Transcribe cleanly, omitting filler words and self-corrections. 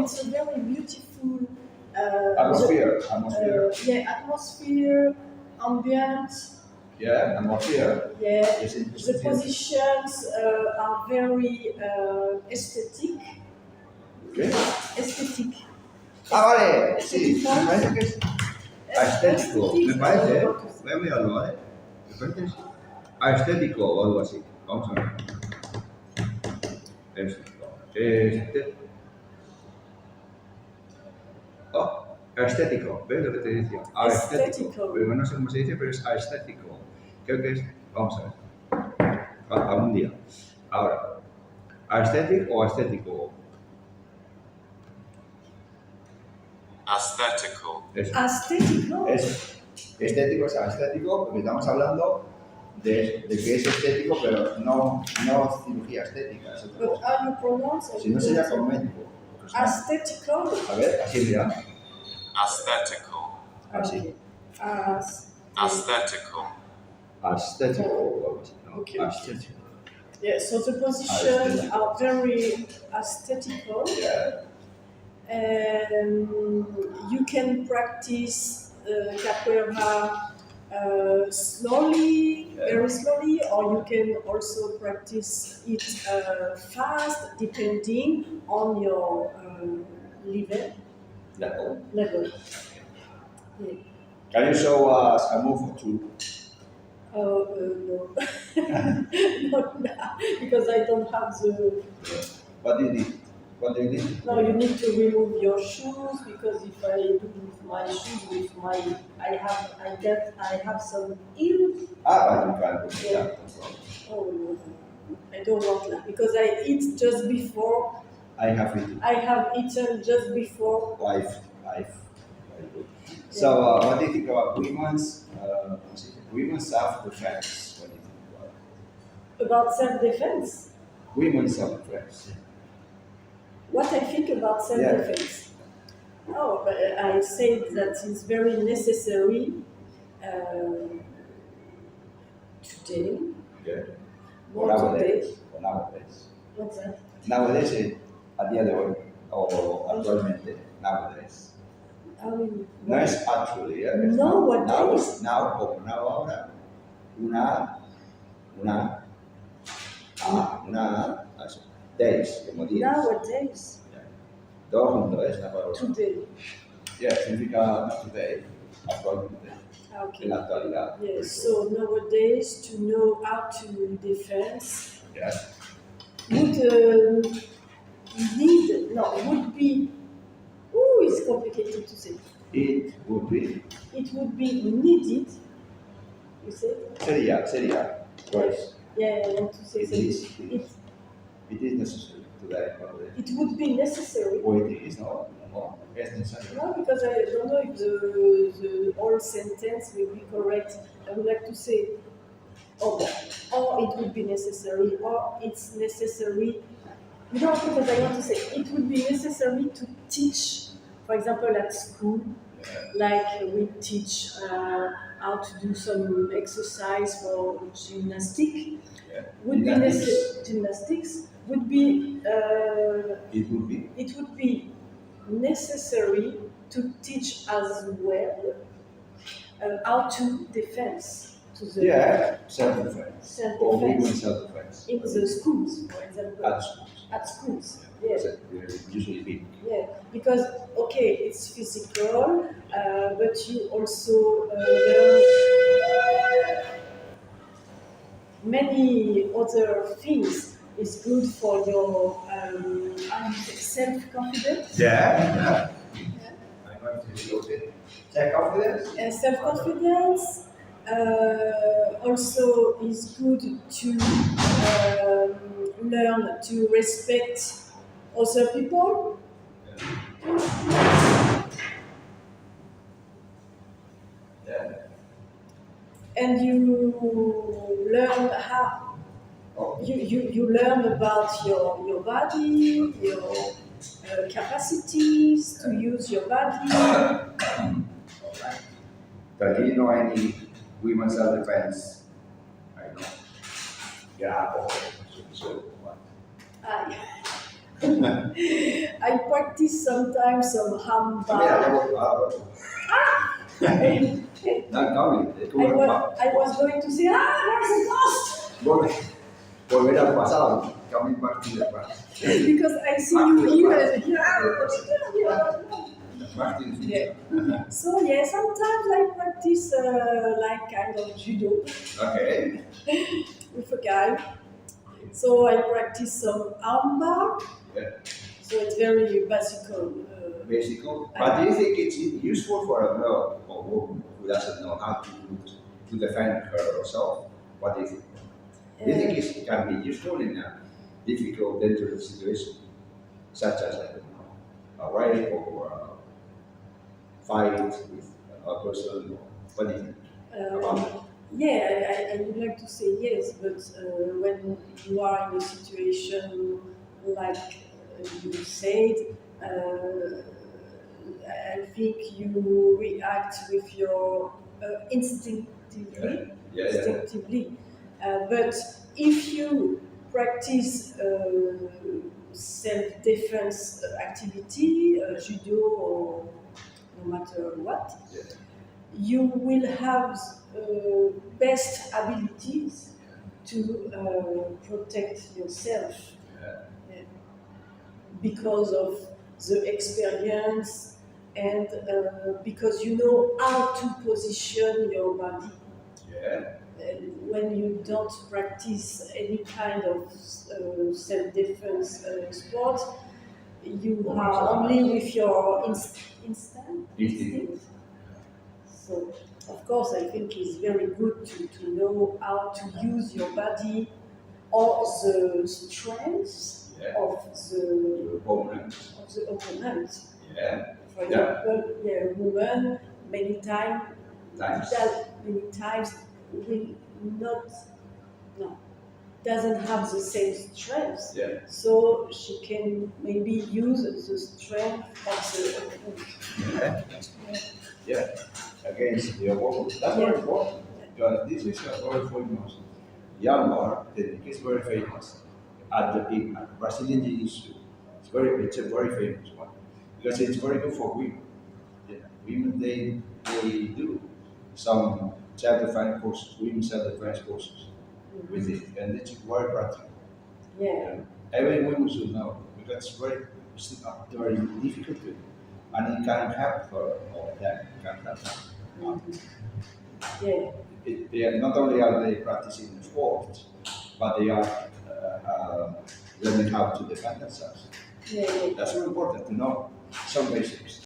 it's a very beautiful Atmosphere. atmosphere, ambient. Yeah, atmosphere. Yeah, Is the interesting. positions are very aesthetic. ¿Qué? Aesthetic. Vale, sí, me parece que es aestético, me parece, voy a mirarlo, ¿vale? Me parece aestético o algo así. Vamos a ver. Aestético, ¿ves lo que te decía? Aestético. Pero no sé cómo se dice, pero es aestético. Creo que es, vamos a ver. Algún día. Ahora, aesthetic o estético. Aesthetical. Aesthetical. Estético es estético, porque estamos hablando de que es estético, pero no cirugía estética. But how you pronounce it? Si no sería como médico. Aesthetical. A ver, así mira. Aesthetical. Así. Aesthetical. Aesthetical o algo así, ¿no? Okay. Aesthetical. Yeah, so the positions are very aesthetical. Yeah. You can practice capoeira slowly, very slowly, or you can also practice it fast, depending on your level. Yeah. Can you show us a move or two? No, not now, because I don't have the. What do you need? No, you need to remove your shoes, because if I do with my shoes, I have some heels. But you can do Yeah. that. Oh no, I don't want that, because I eat just before. I have eaten. I have eaten just before. Life. Very good. So, what do you think about women's self-defense? What do you think about it? About self-defense. Women's self-defense. What I think about self-defense? Oh, but I say that it's very necessary today. Yeah. More today. Nowadays. What's that? Nowadays, a día de hoy, o actualmente, nowadays. I mean, No es actually, ¿eh? Nowadays. Now, como now ahora. Eso. Days, como días. Nowadays. Todo junto es la palabra. Today. Yeah, significa not today, actualmente. Okay. En la actualidad. Yes. So nowadays, to know how to defend Yeah. would be. Ooh, it's complicated to say. It would be. It would be needed. You say? Sería. Pues. Yeah, I want to say It something. is. It is necessary today. It would be necessary. Or it is, no? Es necesario. No, because I don't know if the whole sentence will be correct. I would like to say, or it would be necessary, or it's necessary. No, because I want to say it would be necessary to teach, for example, at school, like we teach how to do some exercise for gymnastics. Yeah. Would be gymnastics would be. It would be. Necessary to teach as well how to defend to the Self-defense. Or women self-defense self-defense. in the schools, for example. At schools. Yes. Usually big. Yeah, because it's physical, but you also learn many other things. Is good for your self-confidence. Yeah. I'm going to use it. Self-confidence. Self-confidence also is good to learn to respect other people. Yeah. And you learn how. You learn about your body, your capacities to use your body. But do you know any women's self-defense? I don't know. Yeah. I practice sometimes some Mira, ya hamba. voy, no, Gaby, I was going to say, there's a ghost! volver al pasado, coming back to the past. Because I see you here and here. Back to the Yeah. future. So yeah, sometimes I practice like kind of judo Okay. with a guy. So I practice some armbar. Yeah. So it's very basic. Basic. But do you think it's useful for a girl or woman who doesn't know how to defend herself? What do you think? Do you think it can be useful in a difficult, dangerous situation, such as, I don't know, a rape or a fight with a person? What do you think about it? Yeah, I would like to say yes, but when you are in a situation like you said, I think you react with your instinctively. Yeah. Instinctively. But if you practice self-defense activity, judo or no matter what, Yeah. you will have best abilities to protect yourself Yeah. because of the experience and because you know how to position your body. Yeah. And when you don't practice any kind of self-defense sport, you are only with your instinct. So, of course, I think it's very good to know how to use your body or the strengths Yeah. of Your opponent. the opponent. Yeah. For example, a woman many times will not doesn't have the same strength. Yeah. So she can maybe use the strength of the opponent. Yeah. Against the opponent. That's very important because this is a very famous Yamar technique. It's very famous at the Brazilian Jiu-Jitsu. It's a very famous one because it's very good for women. Yeah. Women they do some self-defense courses, women self-defense courses with it, and it's very practical. Yeah. Every woman should know because it's not very difficult to do, and it can help her or them. It can help them. Yeah. They are not only are they practicing the sport, but they are learning how to defend themselves. Yeah. That's very important to know some basics.